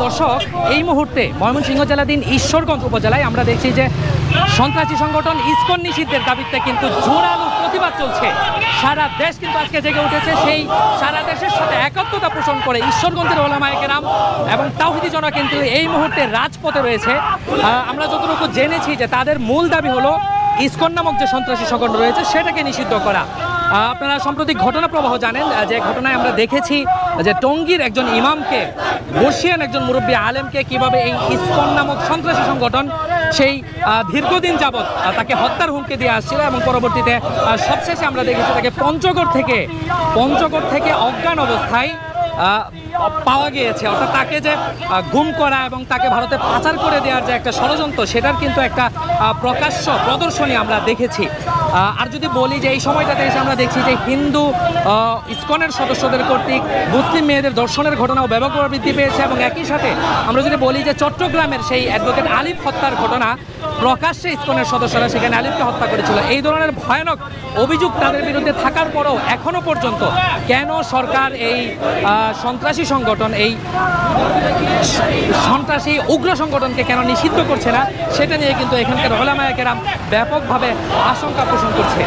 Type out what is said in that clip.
দর্শক, এই মুহূর্তে ময়মনসিংহ জেলাধীন ঈশ্বরগঞ্জ উপজেলায় আমরা দেখছি যে সন্ত্রাসী সংগঠন ইসকন নিষিদ্ধের দাবিতে কিন্তু জোরালো প্রতিবাদ চলছে। সারা দেশ কিন্তু আজকে জেগে উঠেছে। সেই সারা দেশের সাথে একাত্মতা পোষণ করে ঈশ্বরগঞ্জের ওলামায়ে কেরাম এবং তাওহীদি জনতা কিন্তু এই মুহূর্তে রাজপথে রয়েছে। আমরা যতটুকু জেনেছি যে তাদের মূল দাবি হলো ইসকন নামক যে সন্ত্রাসী সংগঠন রয়েছে সেটাকে নিষিদ্ধ করা। আপনারা সম্প্রতি ঘটনা প্রবাহ জানেন, যে ঘটনায় আমরা দেখেছি যে টঙ্গীর একজন ইমামকে, বর্ষিয়ান একজন মুরব্বী আলেমকে কিভাবে এই ইসকন নামক সন্ত্রাসী সংগঠন সেই দীর্ঘদিন যাবৎ তাকে হত্যার হুমকি দিয়ে আসছিল এবং পরবর্তীতে সবশেষে আমরা দেখেছি তাকে পঞ্চগড় থেকে অজ্ঞান অবস্থায় পাওয়া গিয়েছে। অর্থাৎ তাকে যে গুম করা এবং তাকে ভারতে পাচার করে দেওয়ার যে একটা ষড়যন্ত্র, সেটার কিন্তু একটা প্রকাশ্য প্রদর্শনী আমরা দেখেছি। আর যদি বলি যে এই সময়টাতে এসে আমরা দেখছি যে হিন্দু ইসকনের সদস্যদের কর্তৃক মুসলিম মেয়েদের ধর্ষণের ঘটনাও ব্যাপকভাবে বৃদ্ধি পেয়েছে এবং একই সাথে আমরা যদি বলি যে চট্টগ্রামের সেই অ্যাডভোকেট আলিফ হত্যার ঘটনা, প্রকাশ্যে ইসকনের সদস্যরা সেখানে আলিফকে হত্যা করেছিল। এই ধরনের ভয়ানক অভিযোগ তাদের বিরুদ্ধে থাকার পরেও এখনো পর্যন্ত কেন সরকার এই সন্ত্রাসী সংগঠন, এই সন্ত্রাসী উগ্র সংগঠনকে কেন নিষিদ্ধ করছে না, সেটা নিয়ে কিন্তু এখানকার ওলামায়ে কেরাম ব্যাপকভাবে আশঙ্কা পোষণ করছে।